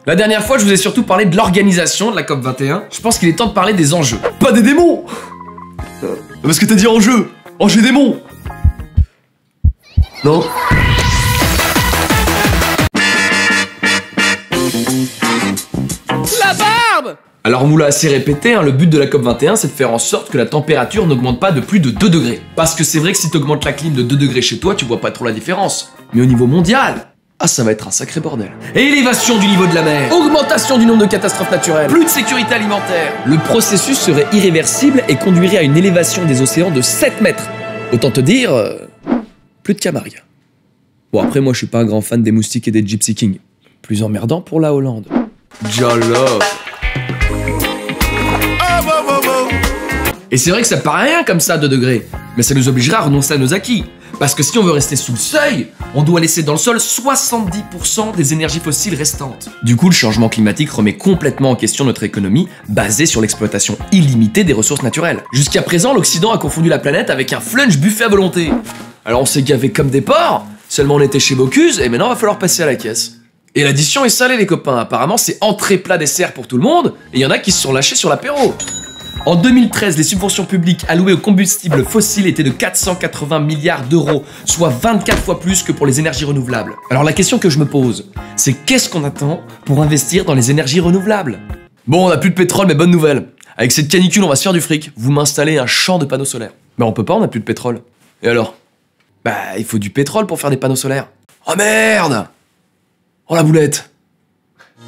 La dernière fois, je vous ai surtout parlé de l'organisation de la COP21. Je pense qu'il est temps de parler des enjeux. Pas des démons. Parce que t'as dit enjeu. Enjeu démon. Non. La barbe. Alors on vous l'a assez répété, hein, le but de la COP21 c'est de faire en sorte que la température n'augmente pas de plus de 2 degrés. Parce que c'est vrai que si t'augmentes la clim de 2 degrés chez toi, tu vois pas trop la différence. Mais au niveau mondial, ah ça va être un sacré bordel. Élévation du niveau de la mer, augmentation du nombre de catastrophes naturelles, plus de sécurité alimentaire. Le processus serait irréversible et conduirait à une élévation des océans de 7 mètres. Autant te dire, plus de Camargue. Bon après moi je suis pas un grand fan des moustiques et des Gypsy Kings. Plus emmerdant pour la Hollande. Jollof. Et c'est vrai que ça paraît rien comme ça, 2 degrés. Mais ça nous obligera à renoncer à nos acquis. Parce que si on veut rester sous le seuil, on doit laisser dans le sol 70% des énergies fossiles restantes. Du coup, le changement climatique remet complètement en question notre économie, basée sur l'exploitation illimitée des ressources naturelles. Jusqu'à présent, l'Occident a confondu la planète avec un flunch buffet à volonté. Alors on s'est gavé comme des porcs, seulement on était chez Bocuse, et maintenant va falloir passer à la caisse. Et l'addition est salée les copains, apparemment c'est entrée plat dessert pour tout le monde, et il y en a qui se sont lâchés sur l'apéro. En 2013, les subventions publiques allouées aux combustibles fossiles étaient de 480 milliards d'euros, soit 24 fois plus que pour les énergies renouvelables. Alors la question que je me pose, c'est qu'est-ce qu'on attend pour investir dans les énergies renouvelables? Bon, on a plus de pétrole, mais bonne nouvelle. Avec cette canicule, on va se faire du fric. Vous m'installez un champ de panneaux solaires. Mais on peut pas, on a plus de pétrole. Et alors? Bah, il faut du pétrole pour faire des panneaux solaires. Oh merde! Oh la boulette!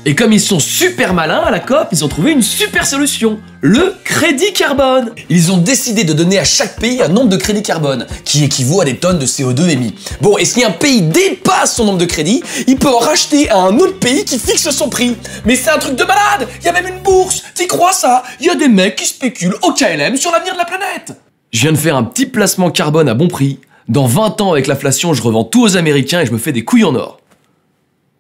Et comme ils sont super malins à la COP, ils ont trouvé une super solution, le crédit carbone. Ils ont décidé de donner à chaque pays un nombre de crédits carbone, qui équivaut à des tonnes de CO2 émis. Bon, et si un pays dépasse son nombre de crédits, il peut en racheter à un autre pays qui fixe son prix. Mais c'est un truc de malade. Il y a même une bourse, t'y crois ça? Il y a des mecs qui spéculent au KLM sur l'avenir de la planète. Je viens de faire un petit placement carbone à bon prix. Dans 20 ans, avec l'inflation, je revends tout aux Américains et je me fais des couilles en or.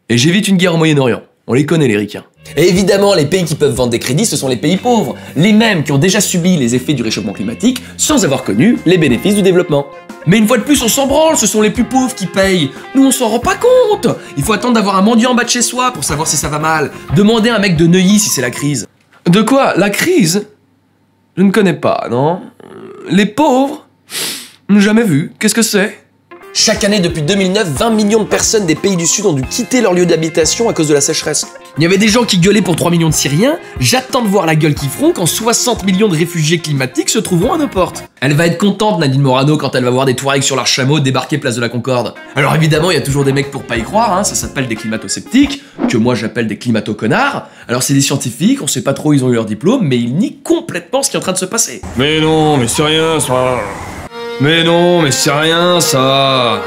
Et j'évite une guerre au Moyen-Orient. On les connaît les ricains. Et évidemment, les pays qui peuvent vendre des crédits, ce sont les pays pauvres. Les mêmes qui ont déjà subi les effets du réchauffement climatique sans avoir connu les bénéfices du développement. Mais une fois de plus, on s'en branle, ce sont les plus pauvres qui payent. Nous, on s'en rend pas compte. Il faut attendre d'avoir un mendiant en bas de chez soi pour savoir si ça va mal. Demander à un mec de Neuilly si c'est la crise. De quoi? La crise? Je ne connais pas, non? Les pauvres? Jamais vu. Qu'est-ce que c'est? Chaque année depuis 2009, 20 millions de personnes des pays du Sud ont dû quitter leur lieu d'habitation à cause de la sécheresse. Il y avait des gens qui gueulaient pour 3 millions de Syriens, j'attends de voir la gueule qu'ils feront quand 60 millions de réfugiés climatiques se trouveront à nos portes. Elle va être contente, Nadine Morano, quand elle va voir des Touaregs sur leur chameau débarquer place de la Concorde. Alors évidemment, il y a toujours des mecs pour pas y croire, hein, ça s'appelle des climato-sceptiques, que moi j'appelle des climato-connards. Alors c'est des scientifiques, on sait pas trop où ils ont eu leur diplôme, mais ils nient complètement ce qui est en train de se passer. Mais non, mais c'est rien ça. Mais non, mais c'est rien ça.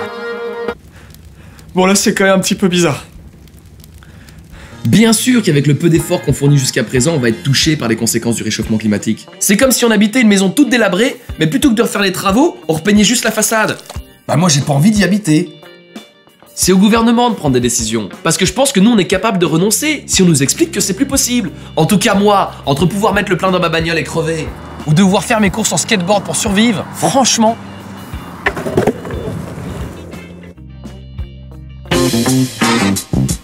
Bon là c'est quand même un petit peu bizarre. Bien sûr qu'avec le peu d'efforts qu'on fournit jusqu'à présent, on va être touché par les conséquences du réchauffement climatique. C'est comme si on habitait une maison toute délabrée, mais plutôt que de refaire les travaux, on repeignait juste la façade. Bah moi j'ai pas envie d'y habiter. C'est au gouvernement de prendre des décisions. Parce que je pense que nous on est capable de renoncer si on nous explique que c'est plus possible. En tout cas moi, entre pouvoir mettre le plein dans ma bagnole et crever, ou devoir faire mes courses en skateboard pour survivre, franchement...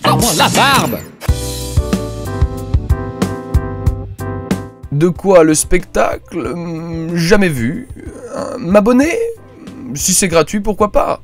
Oh, la barbe! De quoi le spectacle? Jamais vu. M'abonner? Si c'est gratuit, pourquoi pas?